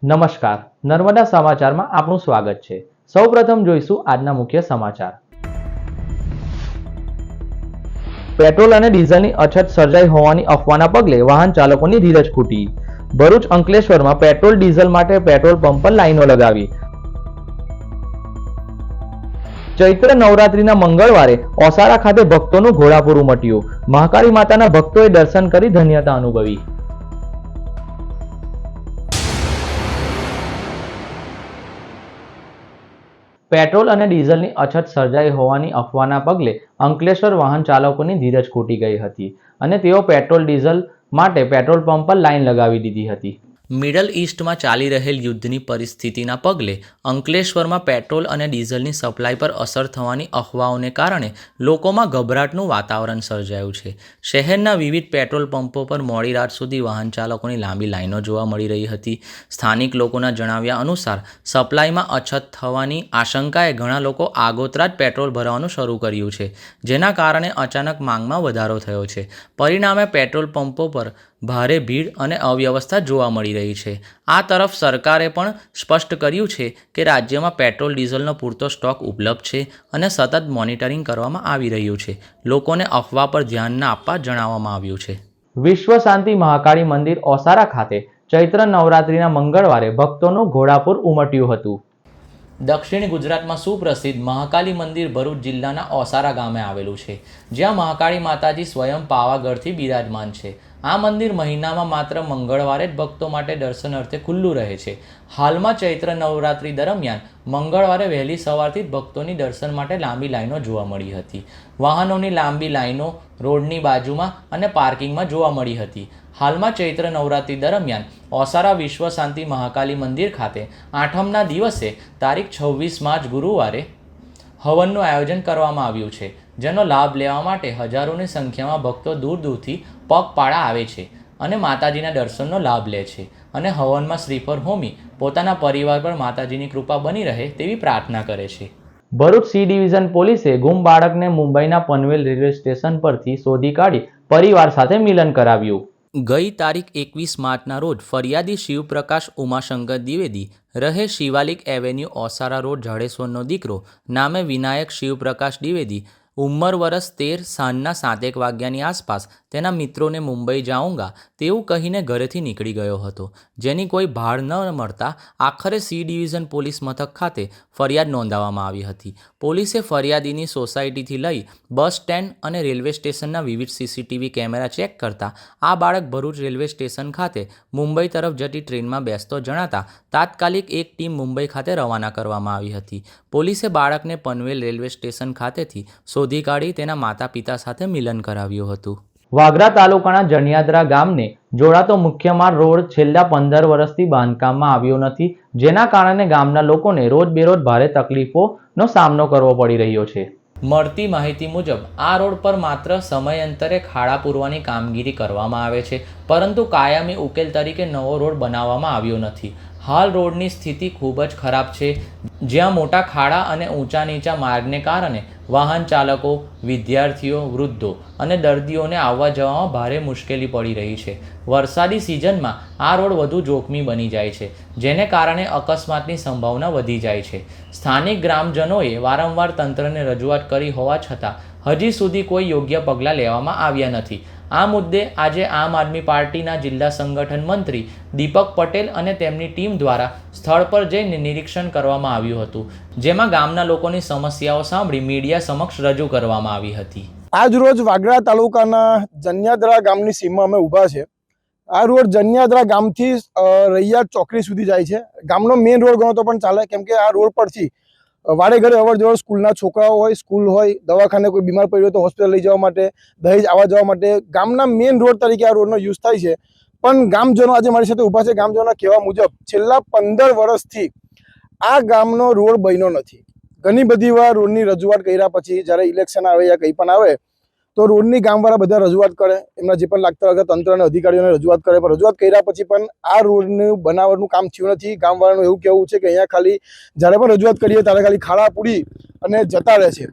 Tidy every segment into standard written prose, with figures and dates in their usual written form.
નમસ્કાર, નર્મદા સમાચારમાં આપનું સ્વાગત છે। સૌપ્રથમ જોઈશું આજના મુખ્ય સમાચાર। પેટ્રોલ અને ડીઝલની અછત સર્જાઈ હોવાની અફવાના પગલે વાહન ચાલકોની ધીરજ ખૂટી। ભરૂચ અંકલેશ્વરમાં પેટ્રોલ ડીઝલ માટે પેટ્રોલ પંપ પર લાઈનો લગાવી। ચૈત્ર નવરાત્રીના મંગળવારે ઓસારા ખાતે ભક્તોનું ઘોડાપુર ઉમટ્યું। મહાકાળી માતાના ભક્તોએ દર્શન કરી ધન્યતા અનુભવી। પેટ્રોલ અને ડીઝલની અછત સર્જાઈ હોવાની અફવાના પગલે અંકલેશ્વર વાહન ચાલકોની ધીરજ ખૂટી ગઈ હતી અને તેઓ પેટ્રોલ ડીઝલ માટે પેટ્રોલ પંપ પર લાઈન લગાવી દીધી હતી। મિડલ ઈસ્ટમાં ચાલી રહેલ યુદ્ધની પરિસ્થિતિના પગલે અંકલેશ્વરમાં પેટ્રોલ અને ડીઝલની સપ્લાય પર અસર થવાની અફવાઓને કારણે લોકોમાં ગભરાટનું વાતાવરણ સર્જાયું છે। શહેરના વિવિધ પેટ્રોલ પંપો પર મોડી રાત સુધી વાહન ચાલકોની લાંબી લાઈનો જોવા મળી રહી હતી। સ્થાનિક લોકોના જણાવ્યા અનુસાર સપ્લાયમાં અછત થવાની આશંકાએ ઘણા લોકો આગોતરા જ પેટ્રોલ ભરવાનું શરૂ કર્યું છે, જેના કારણે અચાનક માંગમાં વધારો થયો છે। પરિણામે પેટ્રોલ પંપો પર ભારે ભીડ અને અવ્યવસ્થા જોવા મળી રહી છે। આ તરફ સરકારે પણ સ્પષ્ટ કર્યું છે કે રાજ્યમાં પેટ્રોલ ડીઝલનો પૂરતો સ્ટોક ઉપલબ્ધ છે અને સતત મોનિટરિંગ કરવામાં આવી રહ્યું છે। લોકોને અફવા પર ધ્યાન ન આપવા જણાવવામાં આવ્યું છે। વિશ્વ શાંતિ મહાકાળી મંદિર ઓસારા ખાતે ચૈત્ર નવરાત્રીના મંગળવારે ભક્તોનું ઘોડાપુર ઉમટ્યું હતું। દક્ષિણ ગુજરાતમાં સુપ્રસિદ્ધ મહાકાળી મંદિર ભરૂચ જિલ્લાના ઓસારા ગામે આવેલું છે, જ્યાં મહાકાળી માતાજી સ્વયં પાવાગઢથી બિરાજમાન છે। આ મંદિર મહિનામાં માત્ર મંગળવારે જ ભક્તો માટે દર્શનાર્થે ખુલ્લું રહે છે। હાલમાં ચૈત્ર નવરાત્રી દરમિયાન મંગળવારે વહેલી સવારથી જ ભક્તોની દર્શન માટે લાંબી લાઈનો જોવા મળી હતી। વાહનોની લાંબી લાઈનો રોડની બાજુમાં અને પાર્કિંગમાં જોવા મળી હતી। હાલમાં ચૈત્ર નવરાત્રી દરમિયાન ઓસારા વિશ્વ શાંતિ મહાકાળી મંદિર ખાતે આઠમના દિવસે તારીખ 26 માર્ચ ગુરુવારે હવનનું આયોજન કરવામાં આવ્યું છે, જેનો લાભ લેવા માટે હજારોની સંખ્યામાં ભક્તો દૂર દૂરથી પગપાળા આવે છે અને માતાજીના દર્શનનો લાભ લે છે અને હવનમાં શ્રીફળ હોમી પોતાના પરિવાર પર માતાજીની કૃપા બની રહે તેવી પ્રાર્થના કરે છે। ભરૂચ સી ડિવિઝન પોલીસે ગુમ બાળકને મુંબઈના પનવેલ રેલવે સ્ટેશન પરથી શોધી કાઢી પરિવાર સાથે મિલન કરાવ્યું। ગઈ તારીખ 21 માર્ચના રોજ ફરિયાદી શિવપ્રકાશ ઉમાશંકર દ્વિવેદી રહે શિવાલિક એવેન્યુ ઓસારા રોડ જાડેશ્વરનો દીકરો નામે વિનાયક શિવપ્રકાશ દ્વિવેદી ઉંમર વર્ષ 13 સાંજના 7 વાગ્યાની આસપાસ તેના મિત્રોને મુંબઈ જાઉંગા તેવું કહીને ઘરેથી નીકળી ગયો હતો, જેની કોઈ ભાળ ન મળતા આખરે સી ડિવિઝન પોલીસ મથક ખાતે ફરિયાદ નોંધાવવામાં આવી હતી। પોલીસે ફરિયાદીની સોસાયટીથી લઈ બસ સ્ટેન્ડ અને રેલવે સ્ટેશનના વિવિધ સીસીટીવી કેમેરા ચેક કરતા આ બાળક ભરૂચ રેલવે સ્ટેશન ખાતે મુંબઈ તરફ જતી ટ્રેનમાં બેસતો જણાતા તાત્કાલિક એક ટીમ મુંબઈ ખાતે રવાના કરવામાં આવી હતી। પોલીસે બાળકને પનવેલ રેલવે સ્ટેશન ખાતેથી શોધી કાઢી તેના માતા પિતા સાથે મિલન કરાવ્યું હતું। વાગરા તાલુકાના જનિયાદરા ગામને જોડાતો મુખ્ય માર્ગ રોડ છેલ્લા 15 વર્ષથી બાંધકામમાં આવ્યો નથી, જેના કારણે ગામના લોકોને રોજબેરોજ ભારે તકલીફોનો સામનો કરવો પડી રહ્યો છે। મળતી માહિતી મુજબ આ રોડ પર માત્ર સમયાંતરે ખાડા પૂરવાની કામગીરી કરવામાં આવે છે, પરંતુ કાયમી ઉકેલ તરીકે નવો રોડ બનાવવામાં આવ્યો નથી। હાલ રોડની સ્થિતિ ખૂબ જ ખરાબ છે, જ્યાં મોટા ખાડા અને ઊંચા નીચા માર્ગને કારણે વાહન ચાલકો, વિદ્યાર્થીઓ, વૃદ્ધો અને દર્દીઓને આવવા જવામાં ભારે મુશ્કેલી પડી રહી છે। વરસાદી સિઝનમાં આ રોડ વધુ જોખમી બની જાય છે, જેને કારણે અકસ્માતની સંભાવના વધી જાય છે। સ્થાનિક ગ્રામજનોએ વારંવાર તંત્રને રજૂઆત કરી હોવા છતાં હજી સુધી કોઈ યોગ્ય પગલાં લેવામાં આવ્યા નથી। આ મુદ્દે આજે આમ આદમી પાર્ટીના જિલ્લા સંગઠન મંત્રી દીપક પટેલ અને તેમની ટીમ દ્વારા સ્થળ પર જઈને નિરીક્ષણ કરવામાં આવ્યું હતું, જેમાં ગામના લોકોની સમસ્યાઓ સાંભળી મીડિયા સમક્ષ રજૂ કરવામાં આવી હતી। આજ રોજ વાગરા તાલુકાના જનિયાદરા ગામની સીમમાં અમે ઊભા છે। આ રોડ જનિયાદરા ગામથી રૈયા ચોકડી સુધી જાય છે। ગામનો મેઇન રોડ ગણો તો પણ ચાલે, કેમ કે આ રોડ પરથી વાડે ઘરે અવર જવર સ્કૂલના છોકરાઓ હોય, સ્કૂલ હોય, દવાખાને કોઈ બીમાર પડ્યો તો હોસ્પિટલ લઈ જવા માટે, દહેજ આવવા જવા માટે ગામના મેઇન રોડ તરીકે આ રોડનો યુઝ થાય છે। પણ ગામજનો આજે મારી સાથે ઊભા છે। ગામજનોના કહેવા મુજબ છેલ્લા 15 વર્ષથી આ ગામનો રોડ બન્યો નથી। ઘણી બધી વાર રોડની રજૂઆત કર્યા પછી જ્યારે ઇલેક્શન આવે યા કંઈ પણ આવે તો રોડની ગામવાળા બધા રજૂઆત કરે, એમના જે પણ લાગતા હોય તંત્ર અને અધિકારીઓને રજૂઆત કરે, પણ રજૂઆત કર્યા પછી પણ આ રોડનું બનાવવાનું કામ થયું નથી। ગામવાળાનું એવું કહેવું છે કે અહીંયા ખાલી જ્યારે પણ રજૂઆત કરીએ ત્યારે ખાલી ખાડા પૂરી અને જતા રહે છે।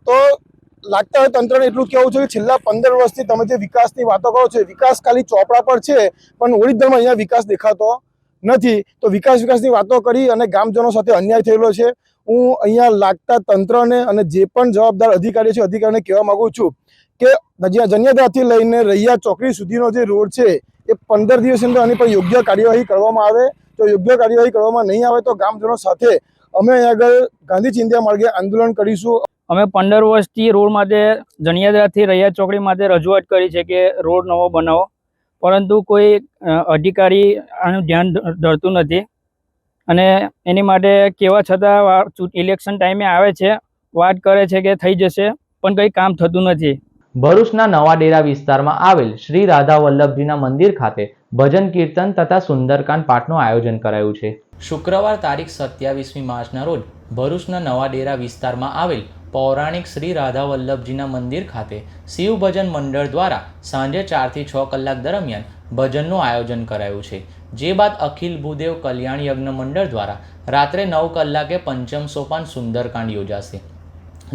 તો લાગતા હોય તંત્રને એટલું કહેવું છે કે છેલ્લા 15 વર્ષથી તમે જે વિકાસની વાતો કરો છો, વિકાસ ખાલી ચોપડા પર છે, પણ ઓરિજિનલમાં અહીંયા વિકાસ દેખાતો નથી, તો વિકાસની વાતો કરી અને ગામજનો સાથે અન્યાય થયેલો છે. હું અહીંયા લાગતા તંત્રને અને જે પણ જવાબદાર અધિકારી છે અધિકારીને કહેવા માંગુ છું કે જન્યદ્રાથી લઈને રૈયા ચોકડી સુધીનો જે રોડ છે એ 15 દિવસની અંદર આની પર યોગ્ય કાર્યવાહી કરવામાં આવે. જો યોગ્ય કાર્યવાહી કરવામાં નહીં આવે તો ગામજનો સાથે અમે અહીં આગળ ગાંધી ચિંધ્યા માર્ગે આંદોલન કરીશું. અમે 15 વર્ષથી રોડ માટે જનિયાદરાથી રૈયા ચોકડી માટે રજૂઆત કરી છે કે રોડ નવો બનાવો, પરંતુ કોઈ અધિકારી આનું ધ્યાન ધરતું નથી અને એની માટે કહેવા છતાં ઇલેક્શન ટાઈમે આવે છે, વાત કરે છે કે થઈ જશે, પણ કંઈ કામ થતું નથી. ભરૂચના નવા ડેરા વિસ્તારમાં આવેલ શ્રી રાધા વલ્લભજીના મંદિર ખાતે ભજન કીર્તન તથા સુંદરકાંડ પાઠનું આયોજન કરાયું છે. શુક્રવાર તારીખ 27મી માર્ચના રોજ ભરૂચના નવા ડેરા વિસ્તારમાં આવેલ પૌરાણિક શ્રી રાધા વલ્લભજીના મંદિર ખાતે શિવ ભજન મંડળ દ્વારા સાંજે 4 થી 6 કલાક દરમિયાન ભજનનું આયોજન કરાયું છે. જે બાદ અખિલ ભૂદેવ કલ્યાણ યજ્ઞ મંડળ દ્વારા રાત્રે 9 કલાકે પંચમ સોપાન સુંદરકાંડ યોજાશે,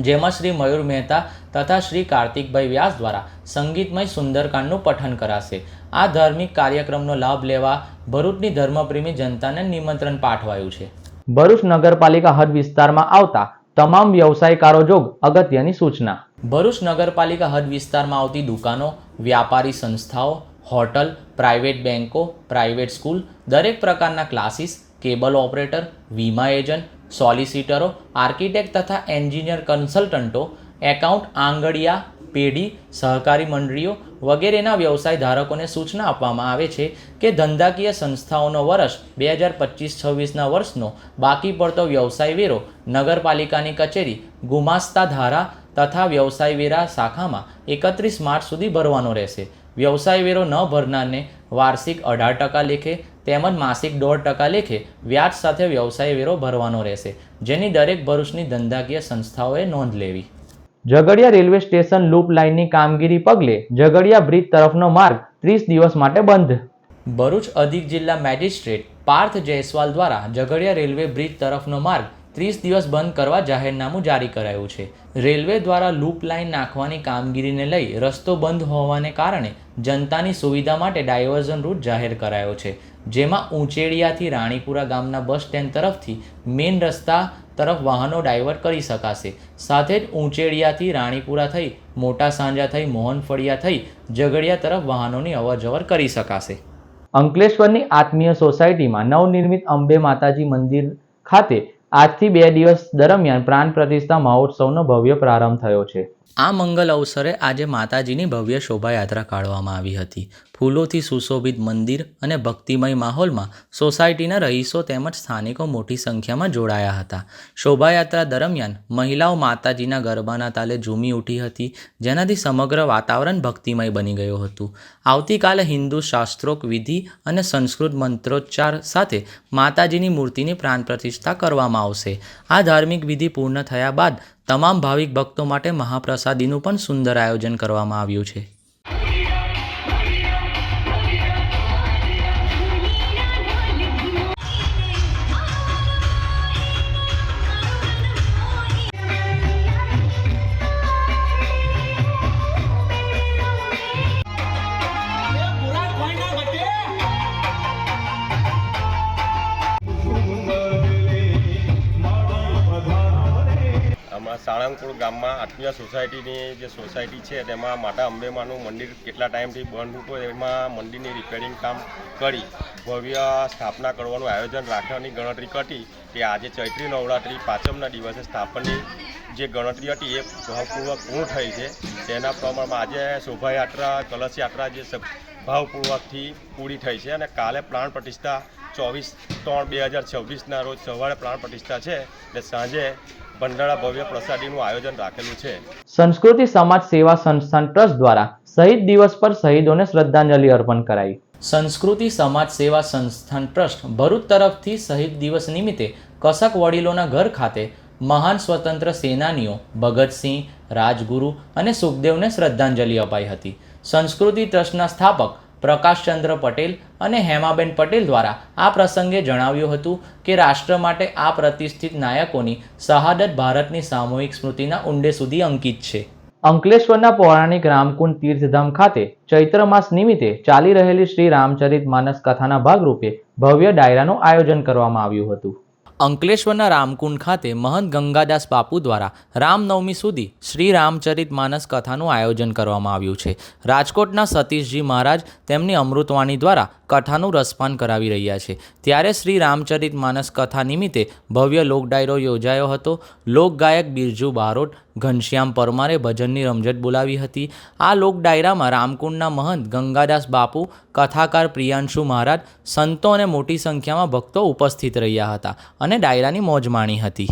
જેમાં શ્રી મયુર મહેતા તથા શ્રી કાર્તિકભાઈ વ્યાસ દ્વારા સંગીતમય સુંદરકાંડનું પઠન કરાશે. આ ધાર્મિક કાર્યક્રમનો લાભ લેવા ભરૂચની ધર્મપ્રેમી જનતાને નિમંત્રણ પાઠવાયું છે. ભરૂચ નગરપાલિકા હદ વિસ્તારમાં આવતા તમામ વ્યવસાયકારો જોગ અગત્યની સૂચના. ભરૂચ નગરપાલિકા હદ વિસ્તારમાં આવતી દુકાનો, વ્યાપારી સંસ્થાઓ, હોટલ, પ્રાઇવેટ બેન્કો, પ્રાઇવેટ સ્કૂલ, દરેક પ્રકારના ક્લાસીસ, કેબલ ઓપરેટર, વીમા એજન્ટ, સોલિસિટરો, આર્કિટેક્ટ તથા એન્જિનિયર કન્સલ્ટન્ટો, એકાઉન્ટ, આંગડિયા, પેઢી, સહકારી મંડળીઓ વગેરેના વ્યવસાય ધારકોને સૂચના આપવામાં આવે છે કે ધંધાકીય સંસ્થાઓનો વર્ષ 2025-26ના વર્ષનો બાકી પડતો વ્યવસાય વેરો નગરપાલિકાની કચેરી, ગુમાસ્તા ધારા તથા વ્યવસાય વેરા શાખામાં 31 માર્ચ સુધી ભરવાનો રહેશે. વ્યવસાય વેરો ન ભરનારને વાર્ષિક 18% લેખે તેમજ માસિક 1.5% લેખે વ્યાજ સાથે વ્યવસાય વેરો ભરવાનો રહેશે, જેની દરેક ભરૂચની ધંધાકીય સંસ્થાઓએ નોંધ લેવી. ઝઘડિયા રેલવે સ્ટેશન લૂપ લાઇનની કામગીરી પગલે ઝઘડિયા બ્રિજ તરફનો માર્ગ 30 દિવસ માટે બંધ. ભરૂચ અધિક જિલ્લા મેજિસ્ટ્રેટ પાર્થ જયસ્વાલ દ્વારા ઝઘડિયા રેલવે બ્રિજ તરફનો માર્ગ 30 દિવસ બંધ કરવા જાહેરનામું જારી કરાયું છે. રેલવે દ્વારા લૂપ લાઇન નાખવાની કામગીરીને લઈ રસ્તો બંધ હોવાને કારણે જનતાની સુવિધા માટે ડાયવર્ઝન રૂટ જાહેર કરાયો છે, જેમાં ઉંચેડિયાથી રાણીપુરા ગામના બસ સ્ટેન્ડ તરફથી મેઇન રસ્તા તરફ વાહનો ડાયવર્ટ કરી શકાશે. સાથે જ ઉંચેડિયાથી રાણીપુરા થઈ, મોટા સાંજા થઈ, મોહનફળિયા થઈ ઝઘડિયા તરફ વાહનોની અવરજવર કરી શકાશે. અંકલેશ્વરની આત્મીય સોસાયટીમાં નવનિર્મિત અંબે માતાજી મંદિર ખાતે આજથી 2 દિવસ દરમિયાન પ્રાણ પ્રતિષ્ઠા મહોત્સવનો ભવ્ય પ્રારંભ થયો છે. આ મંગલ અવસરે આજે માતાજીની ભવ્ય શોભાયાત્રા કાઢવામાં આવી હતી. ફૂલોથી સુશોભિત મંદિર અને ભક્તિમય માહોલમાં સોસાયટીના રહીશો તેમજ સ્થાનિકો મોટી સંખ્યામાં જોડાયા હતા. શોભાયાત્રા દરમિયાન મહિલાઓ માતાજીના ગરબાના તાલે ઝૂમી ઉઠી હતી, જેનાથી સમગ્ર વાતાવરણ ભક્તિમય બની ગયું હતું. આવતીકાલે હિન્દુ શાસ્ત્રોક્ત વિધિ અને સંસ્કૃત મંત્રોચ્ચાર સાથે માતાજીની મૂર્તિની પ્રાણ પ્રતિષ્ઠા કરવામાં આવશે. આ ધાર્મિક વિધિ પૂર્ણ થયા બાદ તમામ ભાવિક ભક્તો માટે મહાપ્રસાદીનું પણ સુંદર આયોજન કરવામાં આવ્યું છે. સાળંગપુર ગામમાં આત્મીય સોસાયટીની જે સોસાયટી છે તેમાં માતા અંબેમાનું મંદિર કેટલા ટાઈમથી બંધ હતું, એમાં મંદિરની રિપેરિંગ કામ કરી ભવ્ય સ્થાપના કરવાનું આયોજન રાખવાની ગણતરી કરી કે આજે ચૈત્રી નવરાત્રિ પાંચમના દિવસે સ્થાપનની જે ગણતરી હતી એ ભાવપૂર્વક પૂર્ણ થઈ છે. તેના પ્રમાણમાં આજે શોભાયાત્રા, કલશ યાત્રા જે ભાવપૂર્વકથી પૂરી થઈ છે અને કાલે પ્રાણ પ્રતિષ્ઠા 24/3/2026ના રોજ સવારે પ્રાણ પ્રતિષ્ઠા છે અને સાંજે ભંડારા ભવ્ય પ્રસાદીનું આયોજન રાખેલું છે. સંસ્કૃતિ સમાજ સેવા સંસ્થાન ટ્રસ્ટ દ્વારા શહીદ દિવસ પર શહીદોને શ્રદ્ધાંજલિ અર્પણ કરાઈ. સંસ્કૃતિ સમાજ સેવા સંસ્થાન ટ્રસ્ટ ભરૂચ તરફથી શહીદ દિવસ નિમિત્તે કસક વડીલોના ઘર ખાતે મહાન સ્વતંત્ર સેનાનીઓ ભગતસિંહ, રાજગુરુ અને સુખદેવને શ્રદ્ધાંજલિ અપાઈ હતી. સંસ્કૃતિ ટ્રસ્ટના સ્થાપક પ્રકાશચંદ્ર પટેલ અને હેમાબેન પટેલ દ્વારા આ પ્રસંગે જણાવ્યું હતું કે રાષ્ટ્ર માટે આ પ્રતિષ્ઠિત નાયકોની શહાદત ભારતની સામૂહિક સ્મૃતિના ઊંડે સુધી અંકિત છે. અંકલેશ્વરના પૌરાણિક રામકુંડ તીર્થધામ ખાતે ચૈત્ર માસ નિમિત્તે ચાલી રહેલી શ્રી રામચરિત માનસ કથાના ભાગરૂપે ભવ્ય ડાયરાનું આયોજન કરવામાં આવ્યું હતું. અંકલેશ્વરના રામકુંડ ખાતે મહંત ગંગાદાસ બાપુ દ્વારા રામનવમી સુધી શ્રી રામચરિત માનસ કથાનું આયોજન કરવામાં આવ્યું છે. રાજકોટના સતીશજી મહારાજ તેમની અમૃતવાણી દ્વારા કથાનું રસપાન કરાવી રહ્યા છે. ત્યારે શ્રી રામચરિત માનસ કથા નિમિત્તે ભવ્ય લોક ડાયરો યોજાયો હતો. લોકગાયક બિરજુ બારોટ, ઘનશ્યામ પરમારે ભજનની રમઝટ બોલાવી હતી. આ લોક ડાયરામાં રામકુંડના મહંત ગંગાદાસ બાપુ, કથાકાર પ્રિયાંશુ મહારાજ, સંતો અને મોટી સંખ્યામાં ભક્તો ઉપસ્થિત રહ્યા હતા અને ડાયરાની મોજ માણી હતી.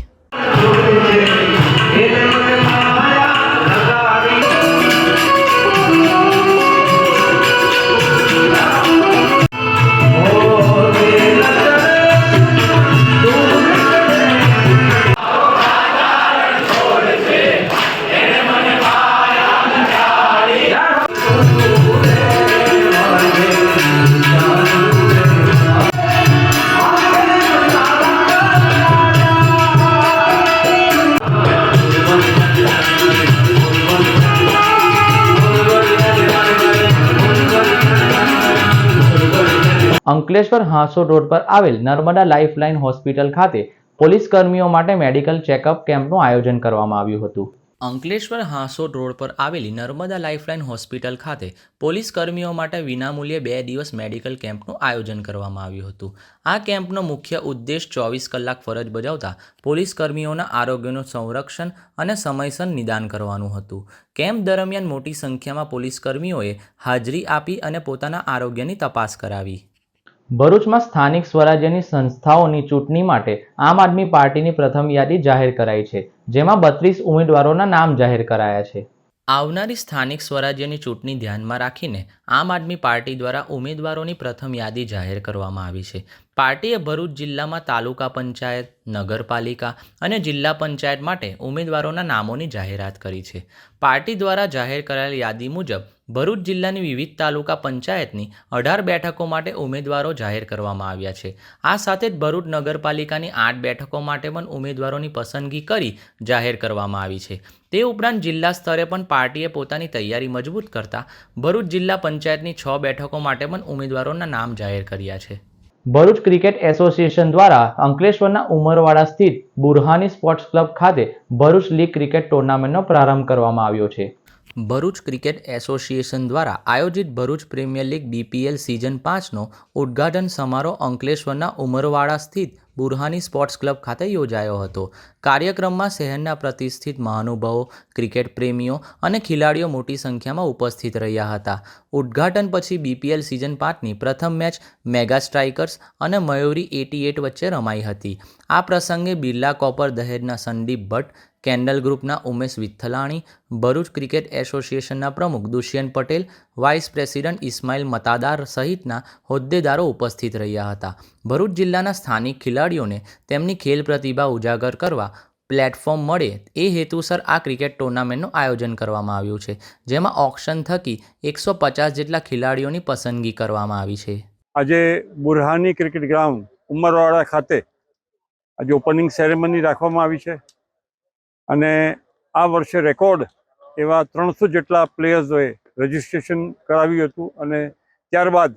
અંકલેશ્વર હાંસોડ રોડ પર આવેલ નર્મદા લાઇફલાઇન હોસ્પિટલ ખાતે પોલીસ કર્મીઓ માટે મેડિકલ ચેકઅપ કેમ્પનું આયોજન કરવામાં આવ્યું હતું. અંકલેશ્વર હાંસોડ રોડ પર આવેલી નર્મદા લાઇફલાઇન હોસ્પિટલ ખાતે પોલીસ કર્મીઓ માટે વિનામૂલ્યે 2 દિવસ મેડિકલ કેમ્પનું આયોજન કરવામાં આવ્યું હતું. આ કેમ્પનો મુખ્ય ઉદ્દેશ 24 કલાક ફરજ બજાવતા પોલીસ કર્મીઓના આરોગ્યનું સંરક્ષણ અને સમયસર નિદાન કરવાનું હતું. કેમ્પ દરમિયાન મોટી સંખ્યામાં પોલીસ કર્મીઓએ હાજરી આપી અને પોતાના આરોગ્યની તપાસ કરાવી. ભરૂચમાં સ્થાનિક સ્વરાજ્યની સંસ્થાઓની ચૂંટણી માટે આમ આદમી પાર્ટીની પ્રથમ યાદી જાહેર કરાઈ છે, જેમાં 32 ઉમેદવારોના નામ જાહેર કરાયા છે. આવનારી સ્થાનિક સ્વરાજ્યની ચૂંટણી ધ્યાનમાં રાખીને આમ આદમી પાર્ટી દ્વારા ઉમેદવારોની પ્રથમ યાદી જાહેર કરવામાં આવી છે. પાર્ટીએ ભરૂચ જિલ્લામાં તાલુકા પંચાયત, નગરપાલિકા અને જિલ્લા પંચાયત માટે ઉમેદવારોના નામોની જાહેરાત કરી છે. પાર્ટી દ્વારા જાહેર કરાયેલ યાદી મુજબ ભરૂચ જિલ્લાની વિવિધ તાલુકા પંચાયતની 18 બેઠકો માટે ઉમેદવારો જાહેર કરવામાં આવ્યા છે. આ સાથે જ ભરૂચ નગરપાલિકાની 8 બેઠકો માટે પણ ઉમેદવારોની પસંદગી કરી જાહેર કરવામાં આવી છે. તે ઉપરાંત જિલ્લા સ્તરે પણ પાર્ટીએ પોતાની તૈયારી મજબૂત કરતા ભરૂચ જિલ્લા પંચાયતની 6 બેઠકો માટે પણ ઉમેદવારોના નામ જાહેર કર્યા છે. ભરૂચ ક્રિકેટ એસોસિએશન દ્વારા અંકલેશ્વરના ઉમરવાડા સ્થિત બુરહાની સ્પોર્ટ્સ ક્લબ ખાતે ભરૂચ લીગ ક્રિકેટ ટુર્નામેન્ટનો પ્રારંભ કરવામાં આવ્યો છે. ભરૂચ ક્રિકેટ એસોસિએશન દ્વારા આયોજિત Bharuch premier league BPL season 5નો ઉદ્ઘાટન સમારોહ અંકલેશ્વરના ઉમરવાડા સ્થિત બુરહાની સ્પોર્ટ્સ ક્લબ ખાતે યોજાયો હતો. કાર્યક્રમમાં શહેરના પ્રતિષ્ઠિત મહાનુભાવો, ક્રિકેટ પ્રેમીઓ અને ખેલાડીઓ મોટી સંખ્યામાં ઉપસ્થિત રહ્યા હતા. ઉદ્ઘાટન પછી BPL સિઝન 5ની પ્રથમ મેચ મેગા સ્ટ્રાઇકર્સ અને મયુરી 88 વચ્ચે રમાઈ હતી. આ પ્રસંગે બિરલા કોપર દહેજના સંદીપ ભટ્ટ, કેન્ડલ ગ્રુપના ઉમેશ વિઠ્ઠલાણી, ભરૂચ ક્રિકેટ એસોસિએશનના પ્રમુખ દુષ્યંત પટેલ, વાઇસ પ્રેસિડન્ટ ઇસ્માઇલ મતાદાર સહિતના હોદ્દેદારો ઉપસ્થિત રહ્યા હતા. ભરૂચ જિલ્લાના સ્થાનિક ખેલાડીઓને તેમની ખેલ પ્રતિભા ઉજાગર કરવા પ્લેટફોર્મ મળે એ હેતુસર આ ક્રિકેટ ટુર્નામેન્ટનું આયોજન કરવામાં આવ્યું છે, જેમાં ઓક્શન થકી 150 જેટલા ખેલાડીઓની પસંદગી કરવામાં આવી છે. આજે બુરહાની ક્રિકેટ ગ્રાઉન્ડ ઉમરવાડા ખાતે આજે ઓપનિંગ સેરેમની રાખવામાં આવી છે અને આ વર્ષે રેકોર્ડ એવા 300 જેટલા પ્લેયર્સોએ રજિસ્ટ્રેશન કરાવ્યું હતું અને ત્યારબાદ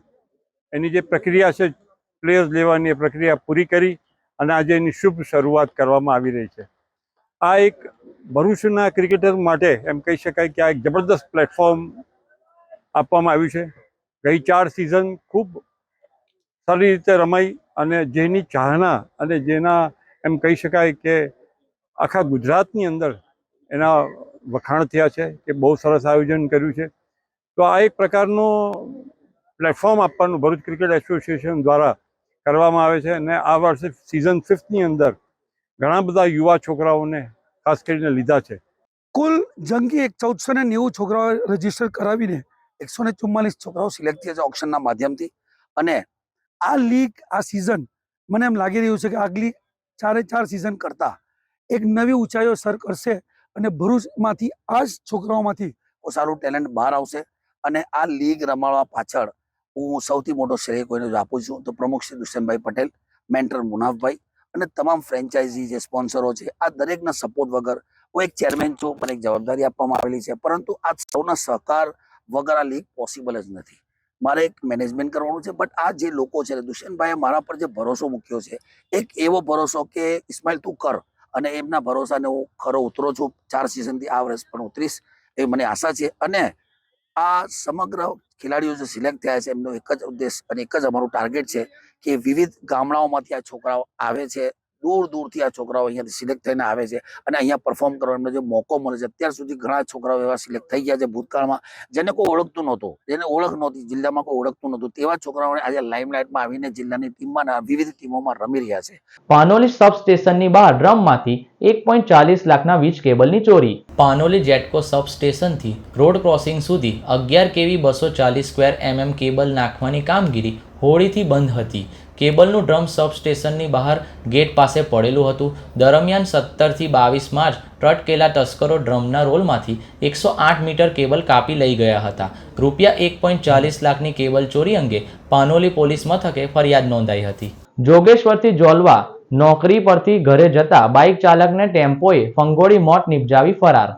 એની જે પ્રક્રિયા છે પ્લેયર્સ લેવાની એ પ્રક્રિયા પૂરી કરી અને આજે એની શુભ શરૂઆત કરવામાં આવી રહી છે. આ એક ભરૂચના ક્રિકેટર માટે એમ કહી શકાય કે આ એક જબરદસ્ત પ્લેટફોર્મ આપવામાં આવ્યું છે. ગઈ 4 સિઝન ખૂબ સારી રીતે રમાઈ અને જેની ચાહના અને જેના એમ કહી શકાય કે આખા ગુજરાતની અંદર એના વખાણ થયા છે કે બહુ સરસ આયોજન કર્યું છે. તો આ એક પ્રકારનો પ્લેટફોર્મ આપવાનું ભરૂચ ક્રિકેટ એસોસિએશન દ્વારા કરવામાં આવે છે અને આ વર્ષે સિઝન 5ની અંદર ઘણા બધા યુવા છોકરાઓને ખાસ કરીને લીધા છે. કુલ જંગી 1490 છોકરાઓ રજીસ્ટર કરાવીને 144 છોકરાઓ સિલેક્ટ થયા છે ઓક્શનના માધ્યમથી. અને આ લીગ આ સિઝન મને એમ લાગી રહ્યું છે કે આગલી 4 સિઝન કરતા એક નવી ઊંચાઈઓ સર કરશે અને ભરૂચમાંથી આ જ છોકરાઓમાંથી સારું ટેલેન્ટ બહાર આવશે. અને આ લીગ રમાડવા પાછળ હું સૌથી મોટો શ્રેય કોઈને આપું છું તો પ્રમુખ શ્રી દુષ્યંતભાઈ પટેલ, મેન્ટર મુનાફભાઈ અને તમામ ફ્રેન્ચાઇઝી જે સ્પોન્સરો છે, આ દરેકના સપોર્ટ વગર હું એક ચેરમેન છું પણ એક જવાબદારી આપવામાં આવેલી છે, પરંતુ આ સૌના સહકાર વગર આ લીગ પોસિબલ જ નથી. મારે એક મેનેજમેન્ટ કરવાનું છે. બટ આ જે લોકો છે દુષ્યંતભાઈએ મારા પર જે ભરોસો મૂક્યો છે, એક એવો ભરોસો કે ઇસ્માઇલ તું કર, અને એમના ભરોસાને હું ખરો ઉતરો છું. 4 સિઝનથી આ વર્ષ પણ ઉતરીશ એ મને આશા છે. અને આ સમગ્ર ખેલાડીઓ જે સિલેક્ટ થયા છે એમનો એક જ ઉદ્દેશ અને એક જ અમારું ટાર્ગેટ છે કે વિવિધ ગામડાઓમાંથી આ છોકરાઓ આવે છે, દૂર દૂરથી આ છોકરાઓ અહીંયાથી સિલેક્ટ થઈને આવે છે અને અહીંયા પરફોર્મ કરવાનો એમને જે મોકો મળે છે. અત્યાર સુધી ઘણા છોકરાઓ એવા સિલેક્ટ થઈ ગયા છે ભૂતકાળમાં જેને કોઈ ઓળખતું નહોતું, જેને ઓળખ નહોતી, જિલ્લામાં કોઈ ઓળખતું નહોતું, તેવા છોકરાઓને આજે લાઇમલાઇટમાં આવીને જિલ્લાની ટીમમાં વિવિધ ટીમોમાં રમી રહ્યા છે. પાનોલી સબસ્ટેશનની બહાર ડ્રમમાંથી 1.40 લાખના વીજ કેબલની ચોરી. પાનોલી જેટકો સબસ્ટેશનથી રોડ ક્રોસિંગ સુધી 11 kV 240 સ્ક્વેર mm કેબલ નાખવાની કામગીરી હોળીથી બંધ હતી. કેબલનું ડ્રમ સબસ્ટેશનની બહાર ગેટ પાસે પડેલું હતું. દરમિયાન 17થી 22 માર્ચ ત્રટકેલા તસ્કરો ડ્રમના રોલમાંથી 108 મીટર કેબલ કાપી લઈ ગયા હતા. રૂપિયા 1.40 લાખની કેબલ ચોરી અંગે પાનોલી પોલીસ મથકે ફરિયાદ નોંધાઈ હતી. જોગેશ્વરથી જોલવા નોકરી પરથી ઘરે જતા બાઇક ચાલકને ટેમ્પોએ ફંગોળી મોત નિપજાવી ફરાર.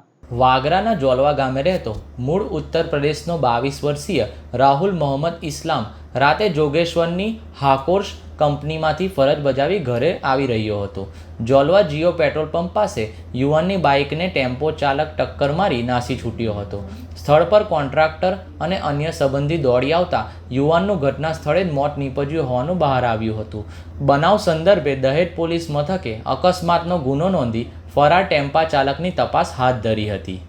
વાગરાના જોલવા ગામે રહેતો મૂળ ઉત્તર પ્રદેશનો 22 વર્ષીય રાહુલ મોહમ્મદ ઇસ્લામ રાતે જોગેશ્વરની હાકોર્સ કંપનીમાંથી ફરજ બજાવી ઘરે આવી રહ્યો હતો. જોલવા જીઓ પેટ્રોલ પંપ પાસે યુવાનની બાઇકને ટેમ્પો ચાલક ટક્કર મારી નાસી છૂટ્યો હતો. સ્થળ પર કોન્ટ્રાક્ટર અને અન્ય સંબંધી દોડી આવતા યુવાનનું ઘટના સ્થળે જ મોત નીપજ્યું હોવાનું બહાર આવ્યું હતું. બનાવ સંદર્ભે દહેજ પોલીસ મથકે અકસ્માતનો ગુનો નોંધી ફરાર ટેમ્પા ચાલકની તપાસ હાથ ધરી હતી.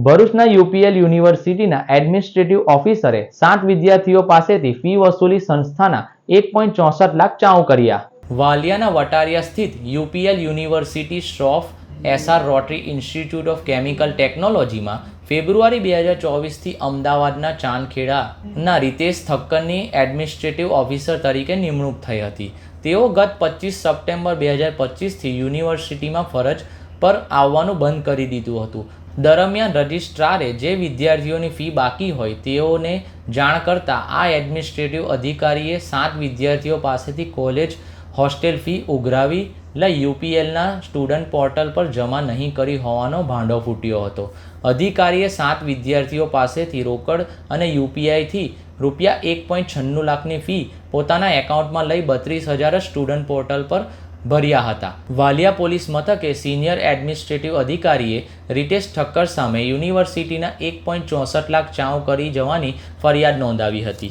ભરૂચના યુપીએલ યુનિવર્સિટીના એડમિનિસ્ટ્રેટિવ ઓફિસરે 7 વિદ્યાર્થીઓ પાસેથી ફી વસૂલી સંસ્થાના 1.64 લાખ ચાઉ કર્યા. વાલિયાના વટારિયા સ્થિત યુપીએલ યુનિવર્સિટી સ્ટોફ SR Rotary Institute of chemical ટેકનોલોજીમાં ફેબ્રુઆરી 2024થી અમદાવાદના ચાંદખેડાના રીતેશ ઠક્કરની એડમિનિસ્ટ્રેટિવ ઓફિસર તરીકે નિમણૂક થઈ હતી. તેઓ ગત 25 સપ્ટેમ્બર 2025થી યુનિવર્સિટીમાં ફરજ પર આવવાનું બંધ કરી દીધું હતું. દરમિયાન રજિસ્ટ્રારે જે વિદ્યાર્થીઓની ફી બાકી હોય તેઓને જાણ કરતા આ એડમિનિસ્ટ્રેટિવ અધિકારીએ 7 વિદ્યાર્થીઓ પાસેથી કોલેજ હોસ્ટેલ ફી ઉઘરાવી લઈ યુપીએલના સ્ટુડન્ટ પોર્ટલ પર જમા નહીં કરી હોવાનો ભાંડો ફૂટ્યો હતો. અધિકારીએ 7 વિદ્યાર્થીઓ પાસેથી રોકડ અને યુપીઆઈથી રૂપિયા 1.96 લાખની ફી પોતાના એકાઉન્ટમાં લઈ 32,000 સ્ટુડન્ટ પોર્ટલ પર ભર્યા હતા. વાલિયા પોલીસ મથકે સિનિયર એડમિનિસ્ટ્રેટિવ અધિકારીએ રીતેશ ઠક્કર સામે યુનિવર્સિટીના 1.64 લાખ ચાઉ કરી જવાની ફરિયાદ નોંધાવી હતી.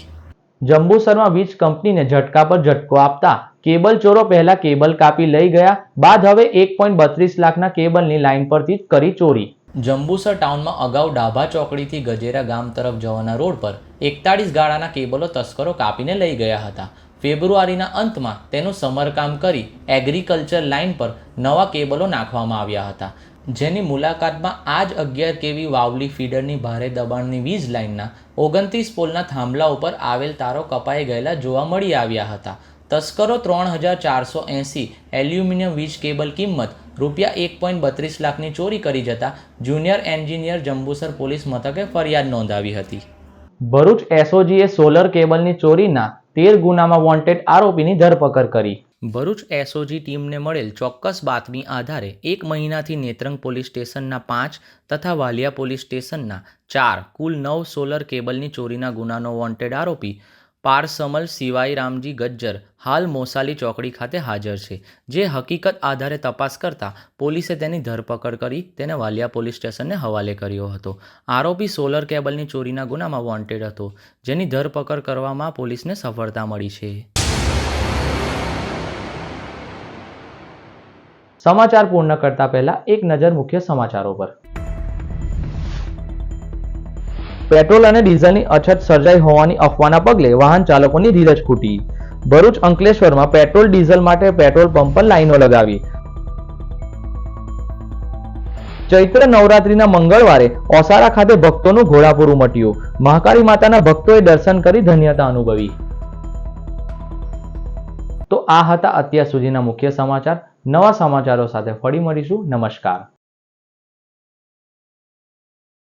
જંબુસરમાં વીજ કંપનીને ઝટકા પર ઝટકો આપતા કેબલ ચોરો પહેલા કેબલ કાપી લઈ ગયા બાદ હવે 1.32 લાખના કેબલની લાઇન પરથી જ કરી ચોરી. જંબુસર ટાઉનમાં અગાઉ ડાભા ચોકડીથી ગજેરા ગામ તરફ જવાના રોડ પર 41 ગાળાના કેબલો તસ્કરો કાપીને લઈ ગયા હતા. ફેબ્રુઆરીના અંતમાં તેનું સમારકામ કરી એગ્રીકલ્ચર લાઇન પર નવા કેબલો નાખવામાં આવ્યા હતા. જેની મુલાકાતમાં આ જ 11 kV વાવલી ફીડરની ભારે દબાણની વીજ લાઇનના 29 પોલના થાંભલા ઉપર આવેલ તારો કપાઈ ગયેલા જોવા મળી આવ્યા હતા. તસ્કરો 3,480 એલ્યુમિનિયમ વીજ કેબલ કિંમત રૂપિયા 1.32 લાખની ચોરી કરી જતા જુનિયર એન્જિનિયર જંબુસર પોલીસ મથકે ફરિયાદ નોંધાવી હતી. ભરૂચ એસઓજીએ સોલર કેબલની ચોરીના 13 ગુનામાં વોન્ટેડ આરોપીની ધરપકડ કરી. ભરૂચ એસઓજી ટીમને મળેલ ચોક્કસ બાતમી આધારે 1 મહિનાથી નેત્રંગ પોલીસ સ્ટેશનના 5 તથા વાલિયા પોલીસ સ્ટેશનના 4 કુલ 9 સોલર કેબલની ચોરીના ગુનાનો વોન્ટેડ આરોપી પારસમલ સિવાઈ રામજી ગજ્જર હાલ મોસાલી ચોકડી ખાતે હાજર છે. જે હકીકત આધારે તપાસ કરતા પોલીસે તેની ધરપકડ કરી તેને વાલિયા પોલીસ સ્ટેશનને હવાલે કર્યો હતો. આરોપી સોલર કેબલની ચોરીના ગુનામાં વોન્ટેડ હતો, જેની ધરપકડ કરવામાં પોલીસને સફળતા મળી છે. સમાચાર પૂર્ણ કરતા પહેલા એક નજર મુખ્ય સમાચારો પર. પેટ્રોલ અને ડીઝલની અછત સર્જાઈ હોવાની અફવાના પગલે વાહન ચાલકોની ધીરજ ખૂટી. ભરૂચ અંકલેશ્વરમાં પેટ્રોલ ડીઝલ માટે પેટ્રોલ પંપ પર લાઈનો લગાવી. ચૈત્ર નવરાત્રીના મંગળવારે ઓસારા ખાતે ભક્તોનું ઘોડાપૂર ઉમટ્યું. મહાકાળી માતાના ભક્તોએ દર્શન કરી ધન્યતા અનુભવી. તો આ હતા અત્યાર સુધીના મુખ્ય સમાચાર. નવા સમાચારો સાથે ફરી મળીશું. નમસ્કાર.